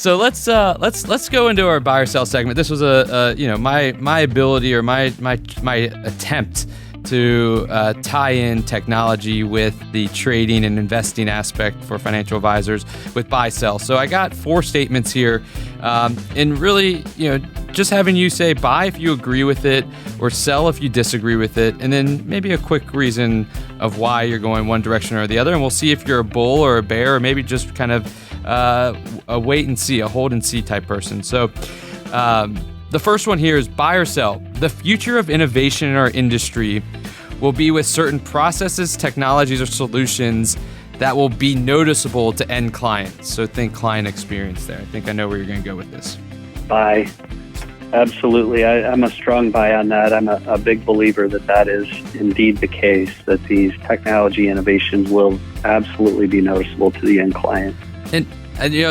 So let's go into our buy or sell segment. This was my ability or my attempt to tie in technology with the trading and investing aspect for financial advisors with buy sell. So I got 4 statements here, and really, just having you say buy if you agree with it or sell if you disagree with it, and then maybe a quick reason of why you're going one direction or the other, and we'll see if you're a bull or a bear or maybe just kind of a wait and see, a hold and see type person. So the first one here is buy or sell. The future of innovation in our industry will be with certain processes, technologies, or solutions that will be noticeable to end clients. So think client experience there. I think I know where you're going to go with this. Buy. Absolutely. I'm a strong buy on that. I'm a big believer that is indeed the case, that these technology innovations will absolutely be noticeable to the end client. And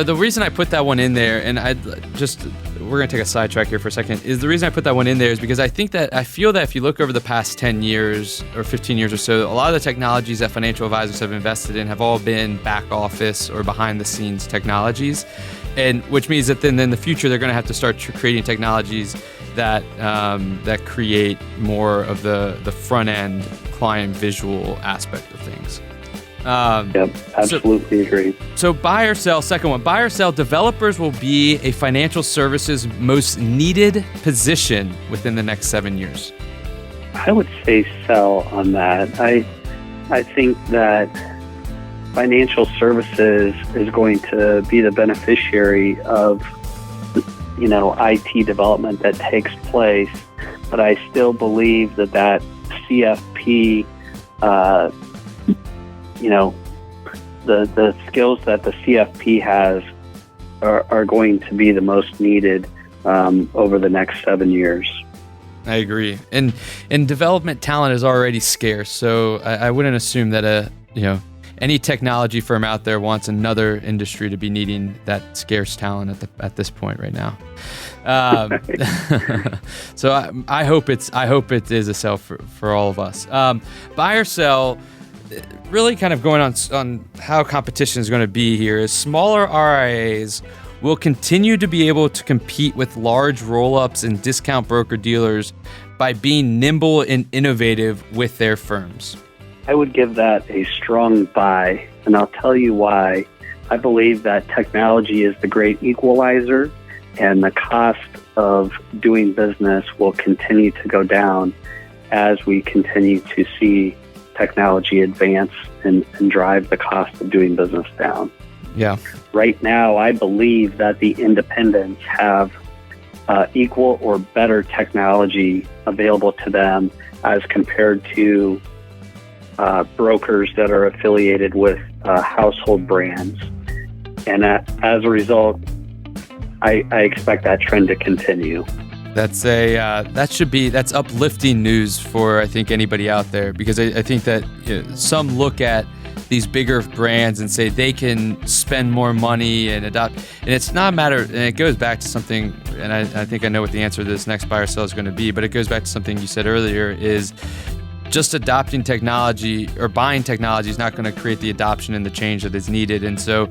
the reason I put that one in there, and we're going to take a sidetrack here for a second, is the reason I put that one in there is because I feel that if you look over the past 10 years or 15 years or so, a lot of the technologies that financial advisors have invested in have all been back office or behind the scenes technologies. And which means that then in the future, they're going to have to start creating technologies that create more of the front end client visual aspect of things. Yep, absolutely agree. So buy or sell, second one, buy or sell, developers will be a financial services most needed position within the next 7 years. I would say sell on that. I think that financial services is going to be the beneficiary of, IT development that takes place, but I still believe that CFP, the skills that the CFP has are going to be the most needed over the next 7 years. I agree. And development talent is already scarce, so I wouldn't assume that any technology firm out there wants another industry to be needing that scarce talent at this point right now. So I hope it is a sell for all of us. Buy or sell. Really kind of going on how competition is going to be here is smaller RIAs will continue to be able to compete with large roll-ups and discount broker-dealers by being nimble and innovative with their firms. I would give that a strong buy, and I'll tell you why. I believe that technology is the great equalizer, and the cost of doing business will continue to go down as we continue to see technology advance and drive the cost of doing business down. Yeah. Right now, I believe that the independents have equal or better technology available to them as compared to brokers that are affiliated with household brands. And as a result, I expect that trend to continue. That's that's uplifting news for I think anybody out there, because I think that some look at these bigger brands and say they can spend more money and adopt, and it's not a matter, and it goes back to something, and I think I know what the answer to this next buy or sell is going to be, but it goes back to something you said earlier, is just adopting technology or buying technology is not going to create the adoption and the change that is needed. And so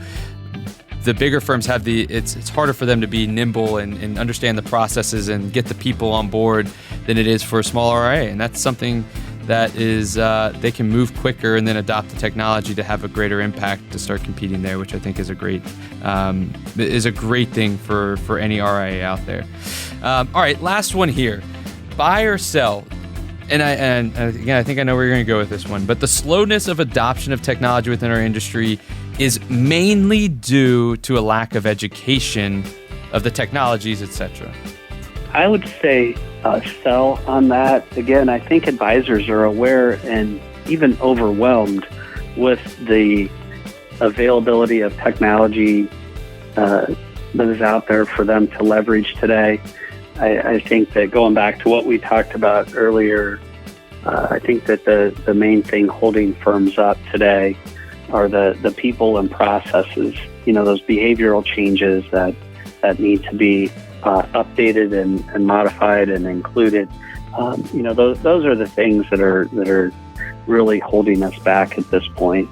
the bigger firms have it's harder for them to be nimble and understand the processes and get the people on board than it is for a small RIA. And that's something that is, they can move quicker and then adopt the technology to have a greater impact to start competing there, which I think is a great thing for any RIA out there. All right, last one here, buy or sell. And again, I think I know where you're going to go with this one, but the slowness of adoption of technology within our industry is mainly due to a lack of education of the technologies, etc. I would say sell on that. Again, I think advisors are aware and even overwhelmed with the availability of technology that is out there for them to leverage today. I think that going back to what we talked about earlier, I think that the main thing holding firms up today are the people and processes, those behavioral changes that need to be updated and modified and included. Those are the things that are really holding us back at this point.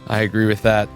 I agree with that.